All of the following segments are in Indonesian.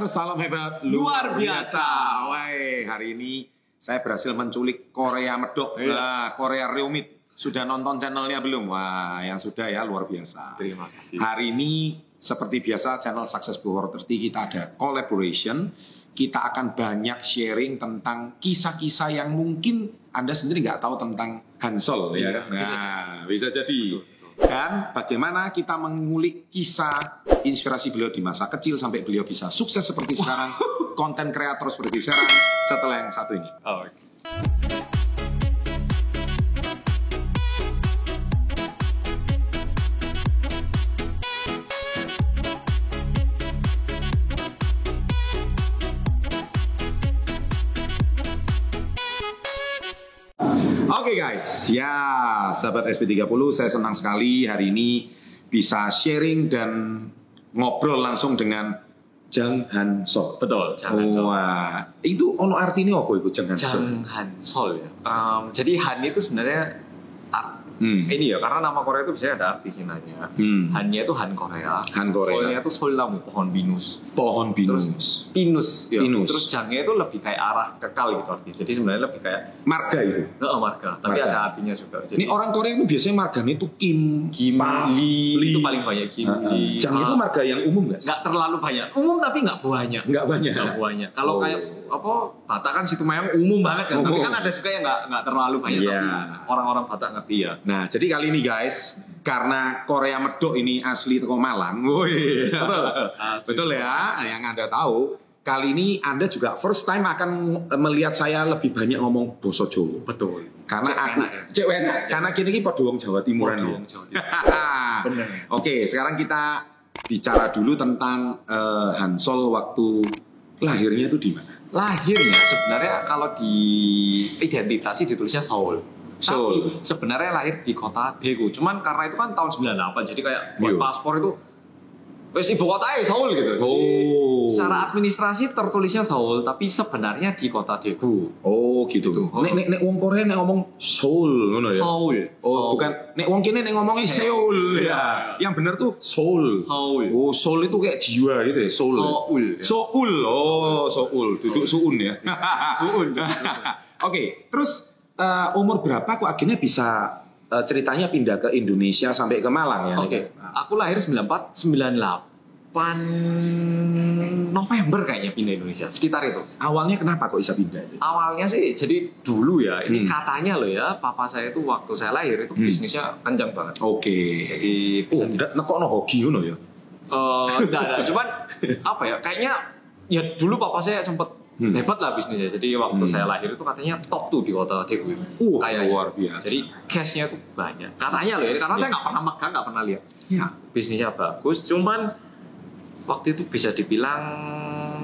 salam hebat luar biasa. Woi, hari ini saya berhasil menculik Korea Medok, Korea Reumit. Sudah nonton channelnya belum? Wah, yang sudah ya luar biasa. Terima kasih. Hari ini seperti biasa channel Success Before 30 kita ada collaboration. Kita akan banyak sharing tentang kisah-kisah yang mungkin Anda sendiri nggak tahu tentang Hansol, ya. Nah, bisa jadi. Dan bagaimana kita mengulik kisah inspirasi beliau di masa kecil sampai beliau bisa sukses seperti sekarang, konten kreator seperti sekarang setelah yang satu ini. Oke guys, ya sahabat SP30, saya senang sekali hari ini bisa sharing dan ngobrol langsung dengan Jang Hansol. Betul, Jang Hansol. Wah, itu ono artinya apa itu Jang Hansol? Jang Hansol ya. Jadi Han itu sebenarnya ini ya, karena nama Korea itu biasanya ada arti Cinanya. Han-nya itu Han Korea. Han Korea. Solnya itu Solnamu, pohon binus. Pohon binus. Terus pinus, ya. Pinus. Terus Jangnya itu lebih kayak arah kekal gitu artinya. Jadi sebenarnya lebih kayak Marga itu. marga, tapi Marga. ada artinya juga. Jadi Ini orang Korea itu biasanya marganya itu Kim, Li itu paling banyak Kim Li. Jang itu marga yang umum nggak sih? Nggak terlalu banyak. Umum tapi nggak banyak. Nggak banyak. Nggak banyak. Kalau Oh. kayak apa Batak kan situ memang umum banget kan. Tapi kan ada juga yang nggak terlalu banyak. Iya. Tapi orang-orang Batak ngerti ya. Nah, jadi kali ini guys, karena Korea Medok ini asli teko Malang, woi, betul ya, yang Anda tahu. Kali ini Anda juga first time akan melihat saya lebih banyak ngomong basa Jawa. Betul. Karena Cek aku enak ya. cek enak. Karena kini pada wong Jawa Timuran. Waduh, ya. wong Jawa Timur. Bener. Oke, sekarang kita bicara dulu tentang Hansol waktu lahirnya itu di mana? Lahirnya sebenarnya kalau di identitasi ditulisnya Seoul. Seoul. Tapi sebenarnya lahir di kota Daegu. Cuman karena itu kan tahun 98, jadi kayak buat Iya. paspor itu wes ibu kotanya Seoul gitu. Jadi Oh. secara administrasi tertulisnya Seoul, tapi sebenarnya di kota Daegu. Oh, gitu. Gitu. Nek wong Korea nek ngomong Seoul ngono ya. Seoul. Oh, Seoul. bukan nek wong kene nek ngomongnya Seoul ya. Yang benar tuh Seoul. Seoul. Oh, Seoul itu kayak jiwa gitu ya, Seoul. Seoul. Seoul. Oh, Seoul. Duduk suun ya. Seoul. Oke, terus umur berapa kok akhirnya bisa ceritanya pindah ke Indonesia sampai ke Malang ya? Oke, aku lahir 98 November kayaknya pindah Indonesia, sekitar itu. Awalnya kenapa kok bisa pindah itu? Awalnya sih, jadi dulu ya, ini katanya loh ya, papa saya itu waktu saya lahir itu bisnisnya kencang banget. Oke. Jadi Oh, ndak nekokno hoki ngono ya. enggak, cuman apa ya, kayaknya ya dulu papa saya sempet hebat lah bisnisnya. Jadi waktu saya lahir itu katanya top tuh di kota Daegu itu. Kayaknya. Luar biasa. Jadi cashnya tuh banyak. Katanya loh ya, karena saya nggak pernah makan, nggak pernah lihat. Ya. Bisnisnya bagus, cuman waktu itu bisa dibilang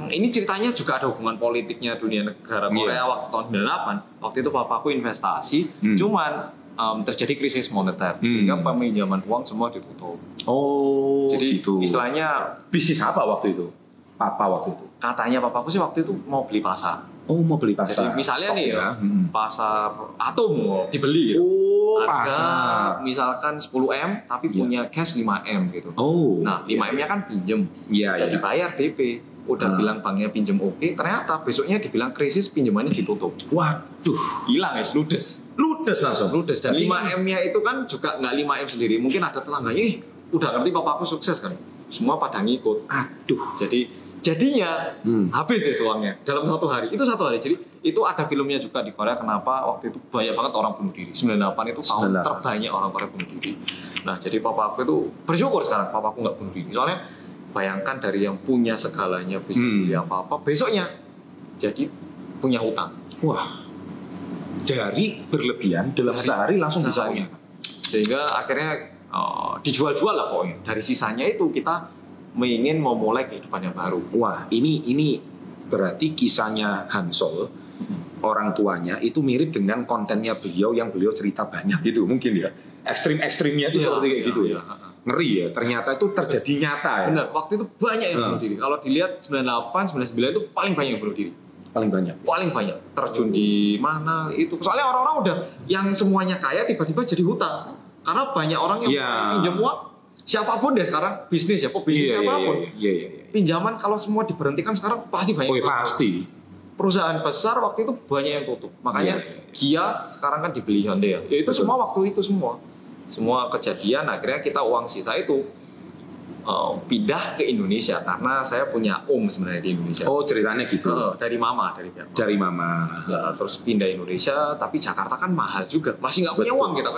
ini ceritanya juga ada hubungan politiknya dunia negara Korea waktu tahun 98. Waktu itu papaku investasi, cuman terjadi krisis moneter sehingga peminjaman uang semua ditutup. Oh, Jadi gitu. istilahnya Bisnis apa waktu itu? Papa waktu itu. katanya papaku sih waktu itu mau beli pasar. Oh, mau beli pasar. Jadi misalnya Stok nih ya, Hmm. pasar Atom dibeli gitu. Oh, Harga pasar. misalkan 10M tapi punya cash 5M gitu. Oh. Nah, 5M-nya kan pinjem. Iya, Udah iya. dibayar DP. Udah bilang banknya pinjem oke, ternyata besoknya dibilang krisis pinjamannya ditutup. Waduh, Hilang ya, ludes. ludes langsung. Ludes. Dan 5M-nya itu kan juga nggak 5M sendiri. Mungkin ada tetangganya, udah ngerti papaku sukses kan. Semua pada ngikut. Aduh. Jadinya habis ya uangnya dalam satu hari. Itu satu hari. Jadi itu ada filmnya juga di Korea. Kenapa waktu itu banyak banget orang bunuh diri. 98 itu tahun 98. terbanyak orang Korea bunuh diri. Nah, jadi papaku itu bersyukur sekarang papaku nggak bunuh diri. Soalnya bayangkan dari yang punya segalanya bisa beli apa-apa, besoknya jadi punya hutang. Wah. Dari berlebihan dalam sehari langsung bisa Sehari. punya. Sehingga akhirnya dijual-jual lah pokoknya. Dari sisanya itu kita ingin memulai kehidupan yang baru. Wah, ini berarti kisahnya Hansol, orang tuanya itu mirip dengan kontennya beliau yang beliau cerita banyak gitu mungkin ya. Ekstrim-ekstrimnya itu seperti kayak gitu ya. Ngeri ya, ternyata itu terjadi nyata ya. Benar, waktu itu banyak yang bunuh diri. Kalau dilihat 98, 99 itu paling banyak yang bunuh diri. Paling banyak. Paling banyak. Terjun di mana itu. Soalnya orang-orang udah yang semuanya kaya tiba-tiba jadi hutang. Karena banyak orang yang pinjam uang siapapun deh sekarang bisnis ya, bisnis siapapun. Iya. Pinjaman kalau semua diberhentikan sekarang pasti banyak. Pasti. Perusahaan besar waktu itu banyak yang tutup. Makanya Kia sekarang kan dibeli Hyundai ya. Itu semua waktu itu semua kejadian akhirnya kita uang sisa itu pindah ke Indonesia karena saya punya sebenarnya di Indonesia. Oh, ceritanya gitu. Dari mama, dari pihak mama. Dari mama. Ya, terus pindah Indonesia, tapi Jakarta kan mahal juga. Masih nggak punya uang kita.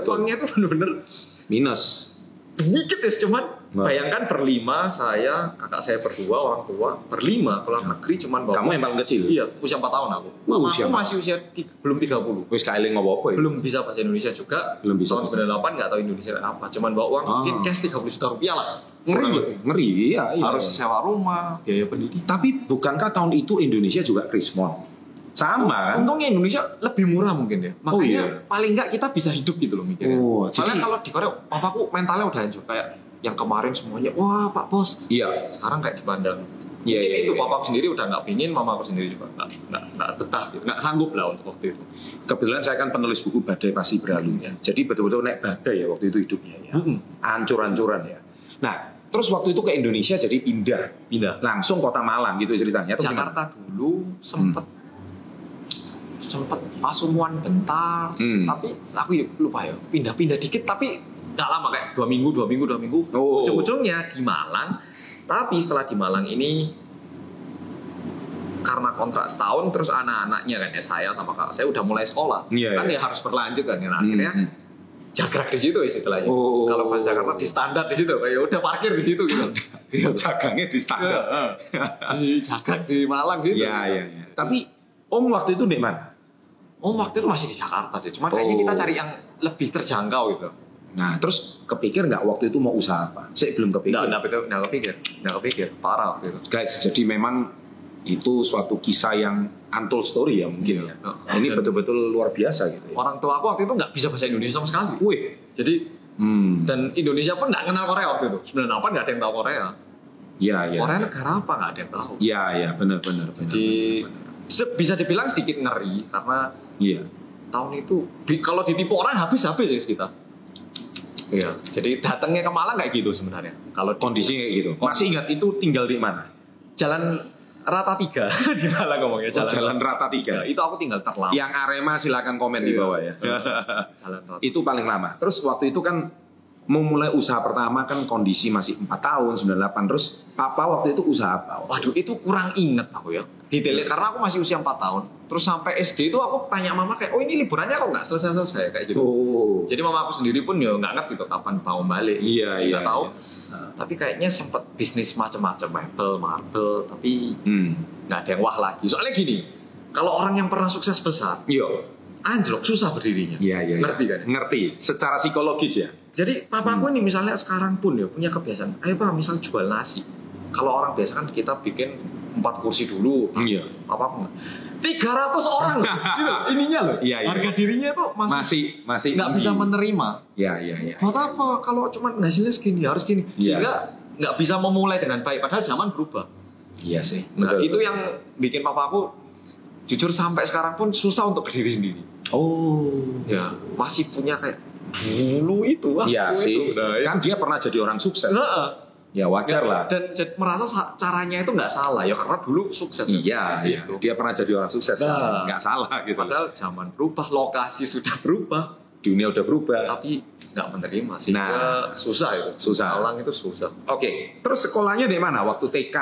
Uangnya itu bener-bener minus. Dikit ya, cuman bayangkan berlima, saya, kakak saya berdua, orang tua berlima keluar negeri cuman bawa. Kamu yang paling kecil? Iya, usia 4 tahun aku. Mama aku masih usia belum 30. Wis kaeling apa-apa ya? Belum bisa bahasa Indonesia juga. Belum bisa. Tahun 98 nggak tahu Indonesia apa, cuman bawa uang mungkin cash 30 juta rupiah lah. Ngeri, iya. Harus sewa rumah, biaya pendidikan. Tapi bukankah tahun itu Indonesia juga krismon? Sama kan? Untungnya Indonesia lebih murah mungkin ya. Makanya paling nggak kita bisa hidup gitu loh mikirnya. Soalnya kalau di Korea, papaku mentalnya udah hancur kayak yang kemarin semuanya, wah Pak Bos. Iya. Sekarang kayak dipandang. Iya. Itu papaku sendiri udah nggak pingin, mamaku sendiri juga nggak betah, gitu. Nggak sanggup lah untuk waktu itu. Kebetulan saya kan penulis buku Badai Pasti Berlalu ya. Jadi betul-betul naik badai ya waktu itu hidupnya ya. Hancur-hancuran ya. Nah, terus waktu itu ke Indonesia jadi pindah. Langsung kota Malang gitu ceritanya. Jakarta dulu sempet Pasuruan bentar, tapi aku lupa ya pindah-pindah dikit tapi nggak lama kayak 2 minggu. Ujung-ujungnya di Malang, tapi setelah di Malang ini karena kontrak setahun terus anak-anaknya kan ya saya sama kakak saya udah mulai sekolah kan ya harus berlanjut kan ya akhirnya jagrak di situ istilahnya. Kalau pas Jakarta di standar di situ kayak udah parkir di situ gitu. Jagangnya di standar. Di jagrak di Malang gitu. Iya. Tapi Om waktu itu di mana? Waktu itu masih di Jakarta sih, cuma kayaknya kita cari yang lebih terjangkau gitu. Nah, terus kepikir nggak waktu itu mau usaha apa? Saya belum kepikir. Nggak kepikir, parah waktu itu. Guys, jadi memang itu suatu kisah yang untold story ya mungkin ya. Ini betul-betul luar biasa gitu ya. Orang tua aku waktu itu nggak bisa bahasa Indonesia sama sekali. Wih. Jadi, dan Indonesia pun nggak kenal Korea waktu itu. 98 nggak ada yang tahu Korea. Iya. Korea negara apa nggak ada yang tahu. Iya, benar. Jadi, bisa dibilang sedikit ngeri karena tahun itu kalau ditipu orang habis ya kita. Iya. Jadi datangnya ke Malang kayak gitu sebenarnya. Kalau kondisinya kayak gitu. Masih ingat itu tinggal di mana? Jalan Rata 3 di Malang ngomongnya. Jalan Rata 3. Itu aku tinggal terlama. Yang Arema silakan komen di bawah ya. Jalan Rata. Itu paling lama. Terus waktu itu kan memulai usaha pertama kan kondisi masih 4 tahun 98. Terus papa waktu itu usaha apa? Waduh, itu kurang inget aku ya detailnya karena aku masih usia 4 tahun. Terus sampai SD itu aku tanya mama kayak, ini liburannya kok nggak selesai kayak gitu. Jadi mama aku sendiri pun ya nggak ngerti tuh kapan mau balik. Iya. Tahu. Tapi kayaknya sempet bisnis macam-macam, mebel, marble, tapi nggak ada yang wah lagi. Soalnya gini, kalau orang yang pernah sukses besar, anjlok susah berdirinya. Iya. Ngerti kan? Ngerti. Secara psikologis ya. Jadi papaku ini misalnya sekarang pun ya punya kebiasaan. Ayo Pak, misal jual nasi. Kalau orang biasa kan kita bikin 4 kursi dulu. Iya. Papaku 300 orang loh. Ininya loh. Iya. Harga dirinya tuh masih nggak bisa menerima. Iya. Buat apa kalau cuma hasilnya segini harus gini. Sehingga nggak bisa memulai dengan baik. Padahal zaman berubah. Iya sih. Nah itu yang bikin papaku jujur sampai sekarang pun susah untuk berdiri sendiri. Ya masih punya kayak dulu itu. Iya sih. Kan dia pernah jadi orang sukses. Ya wajar lah. Dan merasa caranya itu nggak salah ya karena dulu sukses. Iya. Dia pernah jadi orang sukses. Nggak salah gitu. Padahal zaman berubah, lokasi sudah berubah, dunia udah berubah. Tapi nggak menerima sih. Susah itu. Malang itu susah. Oke. Terus sekolahnya di mana? Waktu TK.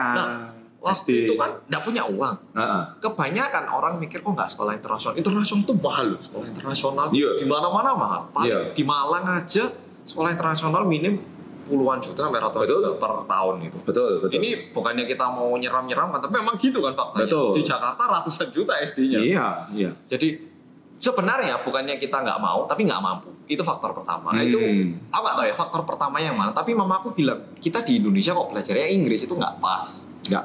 Waktu itu kan nggak punya uang. Kebanyakan orang mikir kok nggak sekolah internasional. Internasional itu mahal loh. Sekolah internasional di mana-mana mahal. Di Malang aja sekolah internasional minim puluhan juta sampai ratusan juta per tahun itu. Betul. Ini bukannya kita mau nyeram-nyeram kan, tapi memang gitu kan faktanya. Di Jakarta ratusan juta SD-nya. Iya. Jadi sebenarnya bukannya kita nggak mau, tapi nggak mampu. Itu faktor pertama. Itu apa tahu ya faktor pertama yang mana? Tapi mamaku bilang kita di Indonesia kok belajarnya Inggris itu nggak pas. Ya.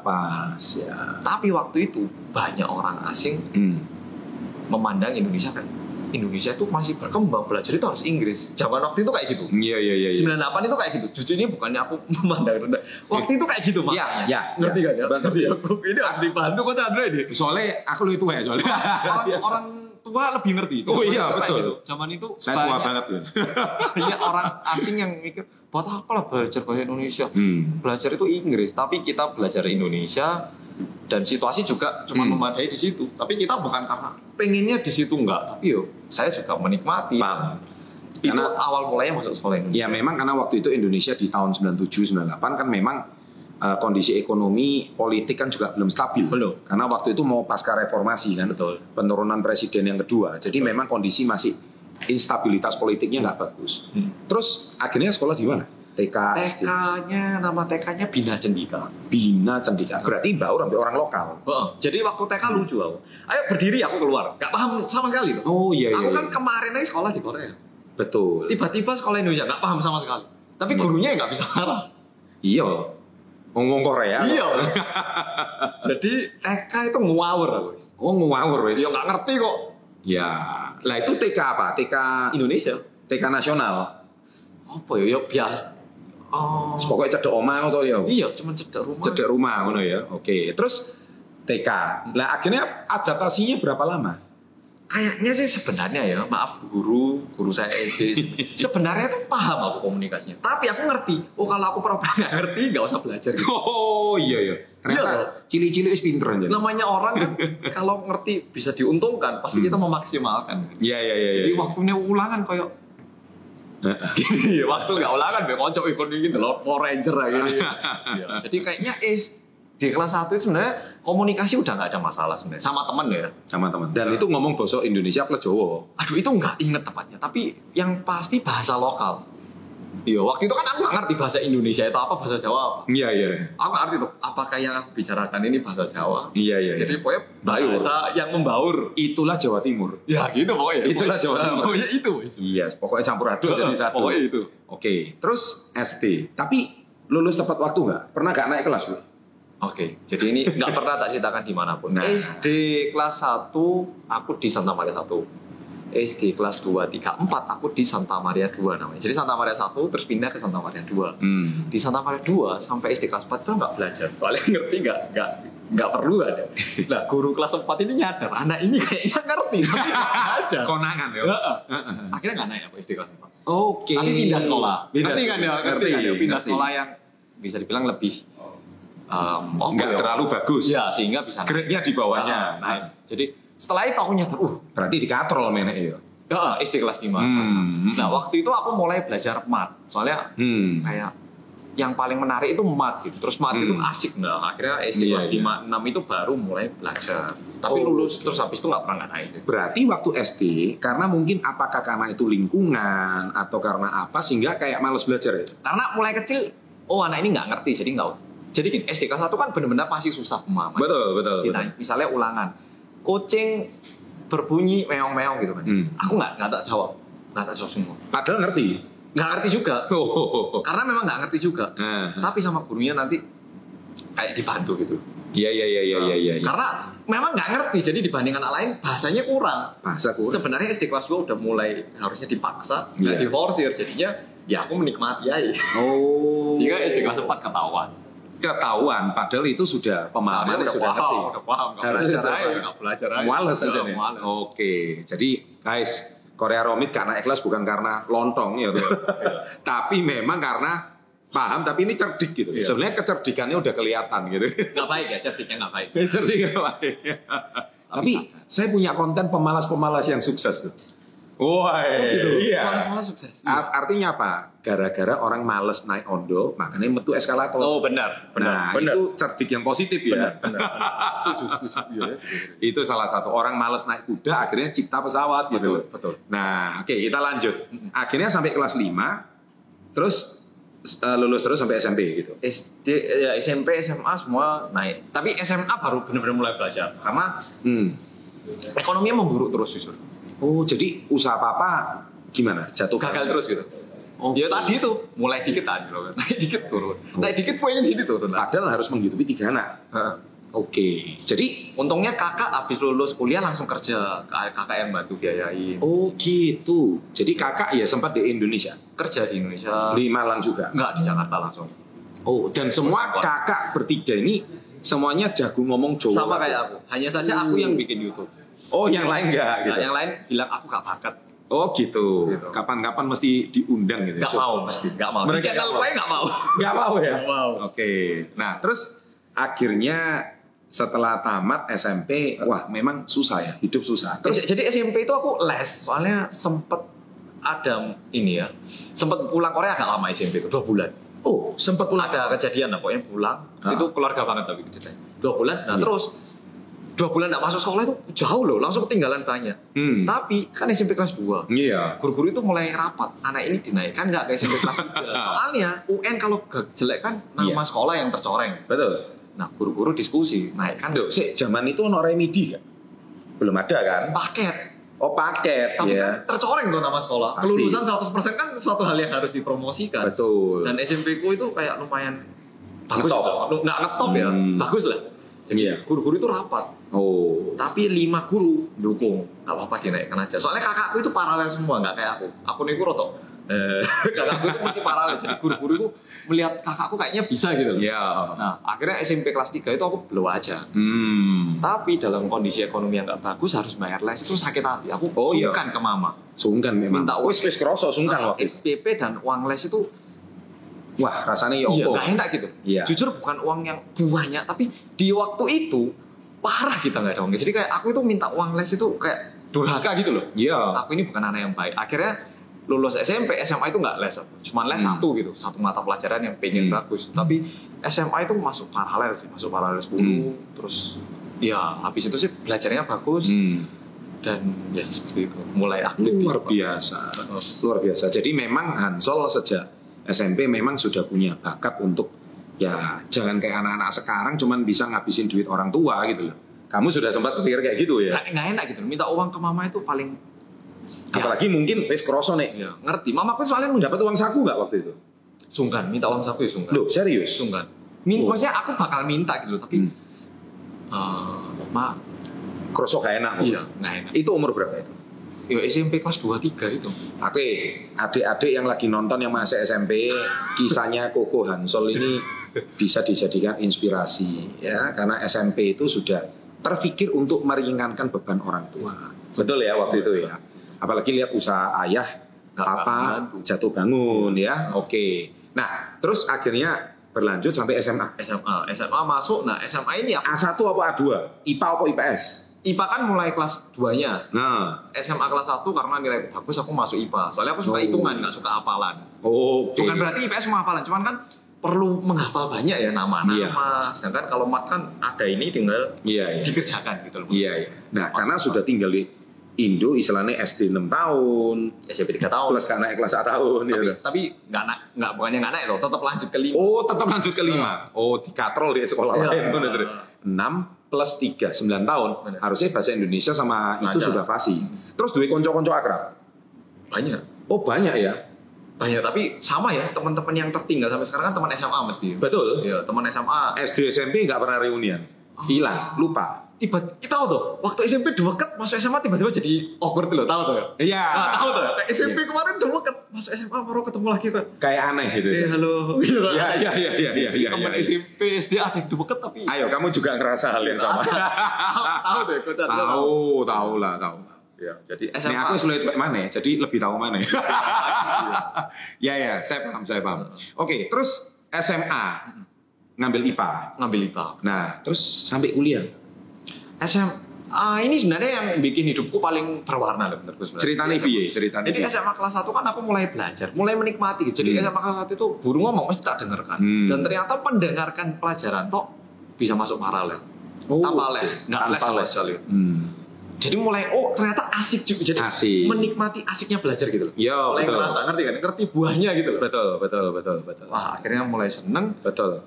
Tapi waktu itu banyak orang asing memandang Indonesia kan. Indonesia itu masih berkembang, belajar itu harus Inggris. Zaman waktu itu kayak gitu. Iya. 98 itu kayak gitu. Jujur ini bukannya aku memandang rendah. Waktu itu kayak gitu makanya. Iya. Ngerti kan ya? Ini harus dibantu kok Chandra ini. Soalnya aku lu itu ya soalnya. Orang tua lebih ngerti. Oh Zaman iya, itu kayak betul. gitu. Zaman itu Saya tua banget ya. banyak orang asing yang mikir buat apa lah belajar bahasa Indonesia. Belajar itu Inggris, tapi kita belajar Indonesia dan situasi juga cuma memadai di situ. Tapi kita bukan karena pengennya di situ enggak, tapi yo saya juga menikmati. Paham. Itu Karena awal mulanya masuk sekolah Indonesia. ya memang karena waktu itu Indonesia di tahun 97 98 kan memang kondisi ekonomi politik kan juga belum stabil. Belum. Karena waktu itu mau pasca reformasi kan. Betul. Penurunan presiden yang kedua. Jadi memang kondisi masih instabilitas politiknya nggak bagus. Terus akhirnya sekolah di mana? TK, SD. TK-nya, nama TK-nya Bina Cendika. Bina Cendika. Berarti baur sampai orang lokal. Jadi waktu TK lucu aku. Ayo berdiri aku keluar. Gak paham sama sekali loh. Oh iya Aku iya. kan kemarin aja sekolah di Korea. Betul. Tiba-tiba sekolah Indonesia gak paham sama sekali. Tapi gurunya gak bisa marah. Iya. Ngomong Korea. Iya. Jadi TK itu ngawur aku. Oh ngawur wes. Ya gak ngerti kok. Ya. Lah itu TK apa? TK Indonesia. TK nasional. Apa ya? Ya biasa. Oh. Pokoknya cedek omah atau ya. Iya, cuma cedek rumah. Cedek rumah ngono ya. Oke. Terus TK. Lah akhirnya adaptasinya berapa lama? Kayaknya sih sebenarnya ya, maaf guru saya SD. Sebenarnya tuh paham aku komunikasinya. Tapi aku ngerti. Oh kalau aku pernah nggak ngerti, nggak usah belajar. Gitu. Oh iya iya. Ternyata Iya, cili-cili wis pinter aja. Namanya orang kan kalau ngerti bisa diuntungkan, pasti kita memaksimalkan. Iya iya iya. Jadi waktunya ulangan kayak gini, waktu nggak ulangan, be kocok ikut gitu loh, Power Ranger aja. Gitu. Ya, jadi kayaknya di kelas 1 itu sebenarnya komunikasi udah nggak ada masalah sebenarnya sama teman ya. Sama teman. Dan itu ngomong bahasa Indonesia plus Jawa. Aduh itu nggak inget tepatnya, tapi yang pasti bahasa lokal. Iya, waktu itu kan aku nggak ngerti bahasa Indonesia itu apa, bahasa Jawa apa. Iya iya. Aku nggak ngerti tuh, apakah yang aku bicarakan ini bahasa Jawa. Iya iya. Jadi pokoknya bahasa yang membaur. Itulah Jawa Timur. Ya gitu pokoknya. Itulah Jawa Timur. Pokoknya itu. Iya, pokoknya campur aduk jadi satu. Pokoknya itu. Oke, terus SD. Tapi lulus tepat waktu nggak? Pernah nggak naik kelas lu? Oke, jadi ini nggak pernah tak ceritakan dimanapun. Nah. SD kelas 1 aku di Santa Maria 1. SD kelas 2, 3, 4 aku di Santa Maria 2 namanya. Jadi Santa Maria 1 terus pindah ke Santa Maria 2. Di Santa Maria 2 sampai SD kelas 4 itu nggak belajar. Soalnya ngerti nggak perlu ada. Nah guru kelas 4 ini nyadar anak ini kayaknya ngerti tapi nggak belajar. Konangan ya. Akhirnya nggak naik aku SD kelas 4. Oke. Tapi pindah sekolah. Pindah Ngerti kan ya? Ngerti kan ya? Pindah ngerti. sekolah yang bisa dibilang lebih Nggak terlalu bagus. ya sehingga bisa Grade-nya di bawahnya. Nah, jadi setelah itu aku nyadar Berarti dikatrol menek ya. SD kelas 5 Nah waktu itu aku mulai belajar mat. Soalnya kayak yang paling menarik itu mat gitu. Terus mat itu asik. Nah akhirnya SD kelas 5, 6 itu baru mulai belajar. Tapi lulus terus habis itu nggak pernah naik. Berarti waktu SD, karena mungkin apakah karena itu lingkungan atau karena apa sehingga kayak males belajar ya? Karena mulai kecil, oh anak ini nggak ngerti, jadi nggak. Jadi gini, SD kelas 1 kan benar-benar masih susah pemahaman. Betul. Misalnya ulangan, kucing berbunyi meong-meong gitu kan. Aku nggak tak jawab semua. Padahal ngerti. Nggak ngerti juga. Karena memang nggak ngerti juga. Tapi sama gurunya nanti kayak dibantu gitu. Iya. Karena memang nggak ngerti, jadi dibanding anak lain bahasanya kurang. Bahasa kurang. Sebenarnya SD kelas 2 udah mulai harusnya dipaksa, nggak diforsir. Jadinya ya aku menikmati aja. Sehingga SD kelas 4 ketahuan, padahal itu sudah pemahamannya sudah ngerti. Udah paham, nggak belajar aja. Males aja nih. Oke, jadi guys, Korea Romit karena ikhlas bukan karena lontong ya, tapi memang karena paham, tapi ini cerdik gitu. Iya. Sebenarnya kecerdikannya udah kelihatan gitu. Nggak baik ya, cerdiknya nggak baik. Cerdik nggak baik. Tapi saya punya konten pemalas-pemalas yang sukses tuh. Wah, iya. Malah sukses. Artinya apa? Gara-gara orang males naik ondo, makanya metu eskalator. Oh benar. Itu cerdik yang positif ya. Benar. Setuju. Iya. Itu salah satu orang males naik kuda, akhirnya cipta pesawat gitu. Betul. Nah, oke, kita lanjut. Akhirnya sampai kelas 5, terus lulus terus sampai SMP gitu. SD, ya, SMP, SMA semua naik. Tapi SMA baru benar-benar mulai belajar karena ekonominya memburuk terus jujur. Oh, jadi usaha apa gimana? Jatuh Gagal terus gitu. Ya tadi itu mulai dikit aja loh. Naik dikit turun. Naik dikit poinnya gitu turun. Padahal harus menghidupi 3 anak. Oke. Jadi untungnya kakak habis lulus kuliah langsung kerja. Kakak yang bantu biayain. oh gitu. Jadi kakak ya sempat di Indonesia. Kerja di Indonesia. Di Malang juga. Enggak, di Jakarta langsung. Oh, dan semua kakak bertiga ini semuanya jago ngomong Jawa. Sama kayak aku. Hanya saja aku yang bikin YouTube. Oh, yang lain enggak Nah, gitu. yang lain bilang aku gak bakat. Oh gitu. Gitu. Kapan-kapan mesti diundang gitu. Gak mau mesti, gak mau. Mereka Di channel nggak mau. gue gak mau. Nggak mau ya? Nggak mau. Oke. Nah, terus akhirnya setelah tamat SMP, wah memang susah ya, hidup susah. Terus Terus jadi SMP itu aku les, soalnya sempet ada ini ya, sempet pulang Korea agak lama SMP itu 2 bulan. oh, sempat pulang. Ada kejadian lah, pokoknya pulang. Itu keluarga banget tapi ceritanya. 2 bulan, nah Iya. terus 2 bulan gak masuk sekolah itu jauh loh, langsung ketinggalan banyak. Tapi kan SMP kelas 2. Iya. Guru-guru itu mulai rapat, anak ini dinaikkan nggak ke SMP kelas 3. Soalnya UN kalau jelek kan nama Iya. sekolah yang tercoreng. Betul. Nah guru-guru diskusi, naikkan Duh, sih zaman itu ono remedi kan? Belum ada kan? paket. Oh, paket Tapi ya. kan tercoreng tuh nama sekolah. Pasti. Kelulusan 100% kan suatu hal yang harus dipromosikan. Betul. Dan SMP ku itu kayak lumayan bagus. Ngetop. juga. Nggak ngetop ya, bagus lah. Jadi Iya. guru-guru itu rapat. Oh. Tapi 5 guru dukung. Nggak apa-apa dinaikkan aja. Soalnya kakakku itu paralel semua, nggak kayak aku. Aku nih roto. Kakakku itu mesti paralel. Jadi guru-guru itu melihat kakakku kayaknya bisa gitu loh. Iya. Nah, akhirnya SMP kelas 3 itu aku blow aja. Tapi dalam kondisi ekonomi yang nggak bagus harus bayar les itu sakit hati. Aku Oh, iya. sungkan ke mama. Sungkan memang. Minta Wis kerasa sungkan Nah, waktu itu. SPP dan uang les itu Wah, rasanya ya iya opo. nggak enak gitu. Iya. Jujur bukan uang yang banyak, tapi di waktu itu parah kita nggak ada uang. Jadi kayak aku itu minta uang les itu kayak durhaka gitu loh. Iya. Aku ini bukan anak yang baik. Akhirnya lulus SMP, SMA itu nggak les aku. Cuma les satu gitu, satu mata pelajaran yang pengen bagus. Tapi SMA itu masuk paralel sih, masuk paralel 10. Terus ya habis itu sih belajarnya bagus dan ya seperti itu. Mulai aktif. Luar biasa. Luar biasa. Jadi memang Hansol sejak SMP memang sudah punya bakat untuk ya jangan kayak anak-anak sekarang cuman bisa ngabisin duit orang tua gitu loh. Kamu sudah sempat kepikir kayak gitu ya? Nggak enak gitu. Minta uang ke mama itu paling Apalagi mungkin wis kroso nih. ya, ngerti. Mama aku soalnya Dapat uang saku nggak waktu itu? sungkan, minta uang saku ya sungkan. Loh, serius? Sungkan. Oh. Maksudnya aku bakal minta gitu, tapi ma, Kroso gak enak. iya nggak enak. Itu umur berapa itu? Ya SMP kelas 2-3 itu. Oke, adik-adik yang lagi nonton yang masih SMP, kisahnya Koko Hansol ini bisa dijadikan inspirasi ya, karena SMP itu sudah terfikir untuk meringankan beban orang tua. Betul ya waktu itu ya. Apalagi lihat usaha ayah, Nggak papa bantu. jatuh bangun ya. Oke. Nah, terus akhirnya berlanjut sampai SMA. SMA masuk. Nah SMA ini aku A1 apa A2? IPA apa IPS? IPA kan mulai kelas 2-nya. Nah, SMA kelas 1 karena nilai bagus aku masuk IPA. Soalnya aku suka Oh. hitungan, nggak suka hafalan. oke. Bukan berarti IPS semua hafalan, cuman kan perlu menghafal banyak ya nama-nama. Iya. Sedangkan kalau mat kan ada ini tinggal Iya, iya. dikerjakan gitu loh. Iya, iya. Nah, karena sudah tinggal di Indo istilahnya SD 6 tahun, SMP 3 tahun. plus karena kelas 1 tahun gitu. Tapi nggak bukannya nggak naik loh, tetap lanjut ke 5. Oh, tetap lanjut ke 5. Oh, dikatrol di sekolah Iya. lain bener. 6 plus 3, 9 tahun. Bener. Harusnya bahasa Indonesia sama itu Lancar. sudah fasih. Terus duit konco-konco akrab. Banyak. Oh, banyak ya. Banyak, tapi sama ya, teman-teman yang tertinggal sampai sekarang kan teman SMA mesti. Betul. Iya, teman SMA. SD SMP nggak pernah reunian. Hilang, lupa. Kita tahu tuh, waktu SMP deket, masuk SMA tiba-tiba jadi awkward loh, tahu tuh ya? Iya. Nah, tahu tuh. Kayak SMP kemarin deket, masuk SMA baru ketemu lagi kan. Kayak aneh gitu. Halo. Gitu kan. Iya, iya, iya, iya, iya, iya. Teman iya. SMP, SD ada yang deket tapi. Ayo, kamu juga ngerasa hal yang sama. Tahu deh, Coach Ardo. Tahu lah, tahu. Ya, jadi Nih SMA. aku sulit kayak mana, jadi lebih tahu mana. Ya, saya paham. Oke, terus SMA ngambil IPA. Ngambil IPA. Nah, terus sampai kuliah. SMA ini sebenarnya yang bikin hidupku paling berwarna loh menurutku sebenarnya. Ceritanya Jadi piye? Ceritanya Jadi piye? SMA kelas 1 kan aku mulai belajar, mulai menikmati gitu. Jadi SMA kelas 1 itu guru ngomong mesti tak dengarkan. Dan ternyata mendengarkan pelajaran tok bisa masuk paralel. Tanpa les, nggak les sama sekali. Jadi mulai ternyata asik juga. Jadi Asik. menikmati asiknya belajar gitu loh. Iya, Mulai betul. ngerasa ngerti kan? Ngerti buahnya gitu loh. Betul. Wah, akhirnya mulai seneng. Betul.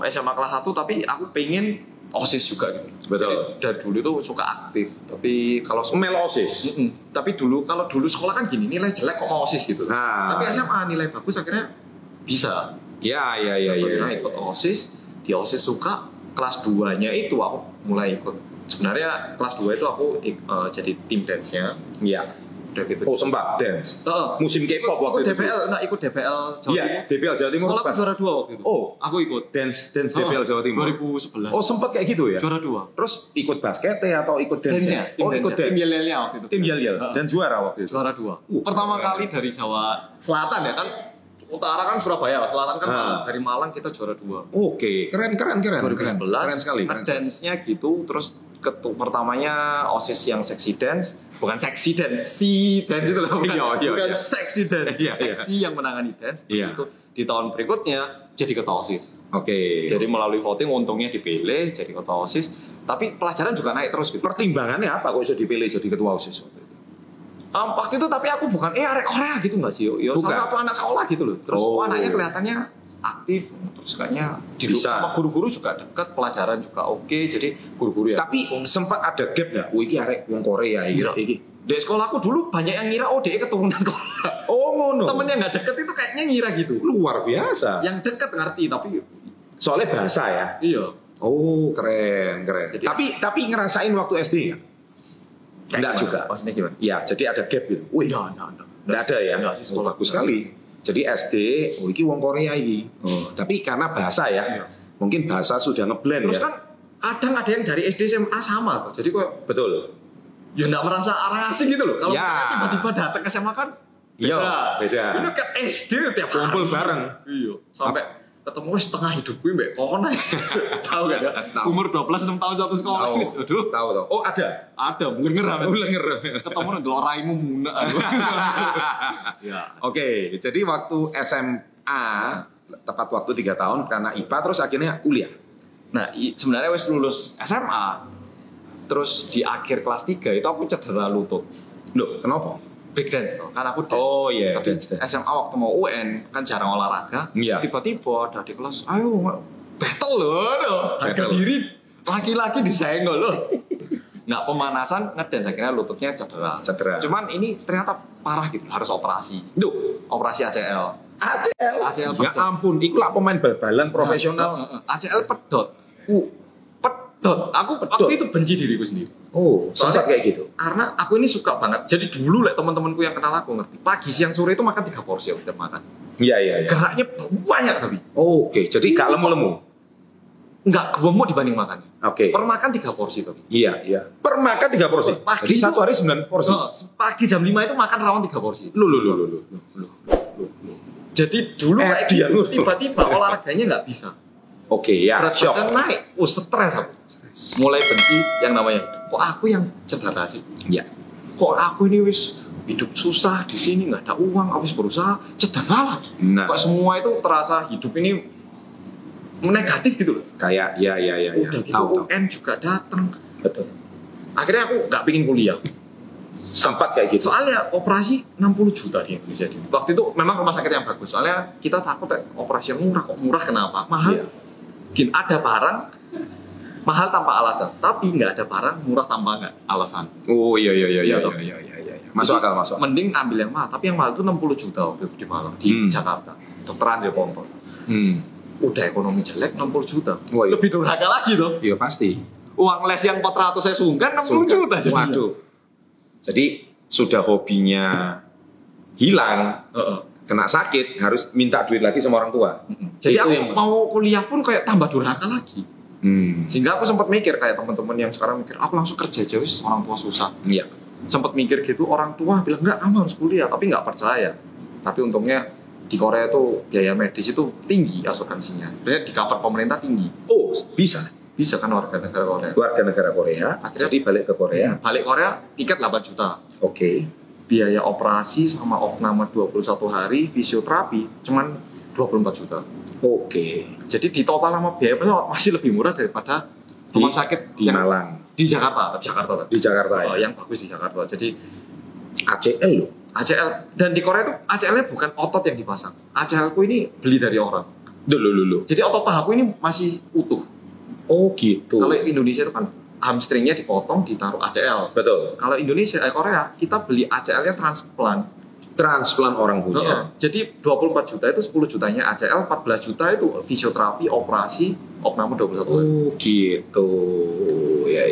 SMA kelas 1 tapi aku pengen OSIS juga gitu. Betul. Jadi, dari dulu tuh suka aktif. Tapi kalau Mel OSIS. tapi kalau dulu sekolah kan gini, nilai jelek kok mau OSIS gitu. Nah. Tapi SMA nilai bagus akhirnya bisa. Ya. Akhirnya ikut OSIS, di OSIS suka. Kelas 2-nya itu aku mulai ikut. Sebenarnya kelas 2 itu aku jadi tim dance-nya. Iya. Udah gitu. Oh sempat dance. Musim K-pop waktu itu. Ikut DBL Jawa Timur. Iya, DBL Jawa Timur. Sekolah juara 2 waktu itu. Oh, aku ikut dance DBL Jawa Timur 2011. Oh sempat kayak gitu ya? Juara 2. Terus ikut basket atau ikut dance? Ikut dance. Tim Yel-Yelnya waktu itu. Tim Yel-Yel dan juara waktu itu. Juara 2. Pertama kali dari Jawa Selatan ya kan. Utara kan Surabaya, selatan kan Malang. Dari Malang kita juara 2. Oke, keren 2011, keren sekali. Dance-nya gitu, terus pertamanya OSIS yang sexy dance, bukan sexy dance, si dance itu loh, bukan sexy dance, sexy yang menangani dance. Itu di tahun berikutnya jadi ketua OSIS. Oke. Jadi melalui voting untungnya dipilih jadi ketua OSIS, tapi pelajaran juga naik terus gitu. Pertimbangannya apa kok bisa dipilih jadi ketua OSIS waktu itu? Waktu itu tapi aku bukan arek Korea gitu nggak sih, salah satu anak sekolah gitu loh. Terus anaknya kelihatannya aktif, terus kayaknya sama guru-guru juga dekat, pelajaran juga oke, jadi guru-guru ya. Tapi sempat ada gap nggak? Iki arek wong Korea iki. Di sekolahku dulu banyak yang ngira dia keturunan Korea. Oh ngono. Temen yang nggak deket itu kayaknya ngira gitu. Luar biasa. Yang deket ngerti tapi soalnya bahasa ya. Iya. Oh keren. Jadi, tapi ngerasain waktu SD nggak? Enggak juga. Maksudnya gimana? Ya, jadi ada gap gitu. Wih, enggak ada ya. Bagus sekali. Jadi SD, iki wong Korea iki. Tapi karena bahasa ya. Mungkin bahasa sudah ngeblend ya. Terus kan kadang ada yang dari SD SMA sama tuh. Jadi kok betul. Ya enggak merasa orang asing gitu loh. Kalau tiba-tiba datang ke SMA kan beda. Ini ke SD tiap kumpul bareng. Iya. Sampai ketemu setengah hidup gue mbak Kona. Tahu gak ya? Umur 12-6 tahun satu sekolah. Tahu. Oh ada mungkin ketemu nanti loraimu muna. Oke, jadi waktu SMA tepat waktu 3 tahun karena IPA terus akhirnya kuliah. Nah sebenarnya wes lulus SMA terus di akhir kelas 3 itu aku cedera lutut. Loh kenapa? Break dance tuh, kan aku dance. SMA waktu mau UN kan jarang olahraga, tiba-tiba ada di kelas, ayo battle loh, harga diri laki-laki disenggol loh, nggak pemanasan ngedance, akhirnya lututnya cedera. Cuman ini ternyata parah gitu, harus operasi. Operasi ACL. Ya ampun, itu lah pemain bal-balan profesional. ACL pedot. Aku waktu itu benci diriku sendiri. Soalnya kayak gitu. Karena aku ini suka banget. Jadi dulu teman-temanku yang kenal aku ngerti. Pagi, siang, sore itu makan 3 porsi setiap makan. Iya. Geraknya banyak tapi. Oke, jadi gak lemu-lemu. Enggak gemuk dibanding makannya. Oke. Per makan 3 porsi tapi. Iya. Per makan 3 porsi. Pagi jadi satu hari 9 porsi. Pagi jam 5 itu makan rawon 3 porsi. Loh. Jadi dulu kayak dia tiba-tiba olahraganya nggak bisa. Oke, ya. Berat badan naik. Stres aku. Mulai benci yang namanya kok aku yang cedera sih? Ya. Kok aku ini wis hidup susah di sini nggak ada uang, habis berusaha cedera lagi. Nah. Kok semua itu terasa hidup ini negatif gitu loh. Kayak ya. Udah gitu UN juga datang. Betul. Akhirnya aku nggak pengen kuliah. Sempat kayak gitu. Soalnya operasi 60 juta di Indonesia. Waktu itu memang rumah sakit yang bagus. Soalnya kita takut operasi yang murah. Kok murah kenapa? Mahal. Mungkin ada barang mahal tanpa alasan, tapi nggak ada barang murah tanpa nggak alasan. Oh iya. Masuk akal. Mending ambil yang mahal, tapi yang mahal itu 60 juta waktu itu di Malang, di Jakarta. Dokter Andre Ponton. Udah ekonomi jelek 60 juta. Lebih durhaka lagi dong. Iya pasti. Uang les yang 400 saya sungkan 60 juta jadinya. Waduh. Jadi sudah hobinya hilang, kena sakit, harus minta duit lagi sama orang tua. Jadi aku mau kuliah pun kayak tambah durhaka lagi. Sehingga aku sempat mikir kayak teman-teman yang sekarang mikir, aku langsung kerja aja wis, orang tua susah. Iya. Sempat mikir gitu, orang tua bilang enggak, kamu harus kuliah, tapi nggak percaya. Tapi untungnya di Korea itu biaya medis itu tinggi asuransinya. Biasanya di cover pemerintah tinggi. Oh, bisa kan warga negara Korea. Warga negara Korea. Akhirnya jadi balik ke Korea. Balik Korea tiket 8 juta. Oke. Biaya operasi sama opname 21 hari, fisioterapi cuman 24 juta. Oke. Jadi di total sama biaya pesawat masih lebih murah daripada rumah sakit di Malang. Di Jakarta. Di Jakarta ya. Yang bagus di Jakarta. Jadi ACL loh. ACL dan di Korea itu ACL-nya bukan otot yang dipasang. ACL-ku ini beli dari orang. Dulu. Jadi otot pahaku ini masih utuh. Oh gitu. Kalau Indonesia itu kan hamstringnya dipotong ditaruh ACL. Betul. Kalau Korea kita beli ACL-nya transplant orang punya. Jadi 24 juta itu 10 jutanya ACL, 14 juta itu fisioterapi, operasi, opname 21 hari. Oh gitu. Ya.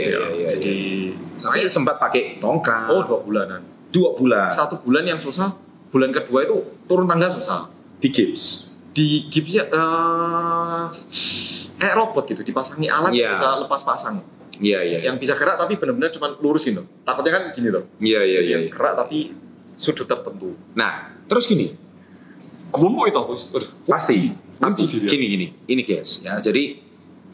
Jadi saya sempat pakai tongkat. 2 bulanan. 2 bulan. 1 bulan yang susah, bulan kedua itu turun tangga susah. Di gips. Di gipsnya kayak robot gitu, dipasangi alat bisa lepas pasang. Iya. Yang bisa gerak tapi benar-benar cuma lurus gitu. Takutnya kan gini loh. Iya. Gerak tapi sudut tertentu. Nah, terus gini. Gua itu Pasti. Gini. Ini guys ya. Jadi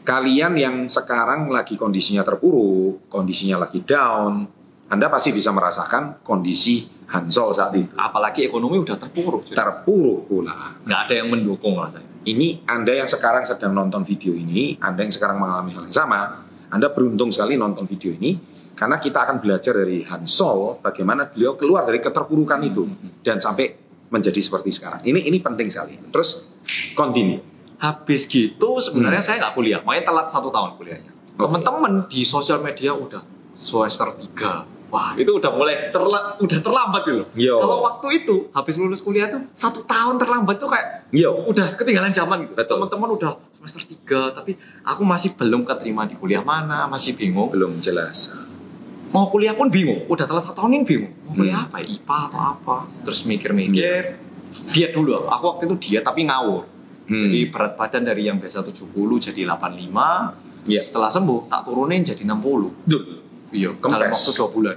kalian yang sekarang lagi kondisinya terpuruk, kondisinya lagi down, Anda pasti bisa merasakan kondisi Hansol saat itu. Apalagi ekonomi udah terpuruk. Terpuruk pula. Nggak ada yang mendukung rasanya. Ini Anda yang sekarang sedang nonton video ini, Anda yang sekarang mengalami hal yang sama, Anda beruntung sekali nonton video ini, karena kita akan belajar dari Hansol bagaimana beliau keluar dari keterpurukan itu dan sampai menjadi seperti sekarang. Ini penting sekali. Terus continue. Habis gitu sebenarnya saya nggak kuliah, makanya telat 1 tahun kuliahnya. Teman-teman di sosial media udah semester 3. Wah, itu udah mulai udah terlambat gitu. Kalau waktu itu habis lulus kuliah tuh 1 tahun terlambat tuh kayak udah ketinggalan zaman gitu. Teman-teman udah semester 3 tapi aku masih belum keterima di kuliah mana, masih bingung. Belum jelas. Mau kuliah pun bingung. Udah telat 1 tahun ini bingung. Mau kuliah apa? IPA atau apa? Terus mikir-mikir. Diet dulu. Aku waktu itu diet tapi ngawur. Jadi berat badan dari yang biasa 70 jadi 85. Setelah sembuh tak turunin jadi 60. Iya, dalam waktu 2 bulan.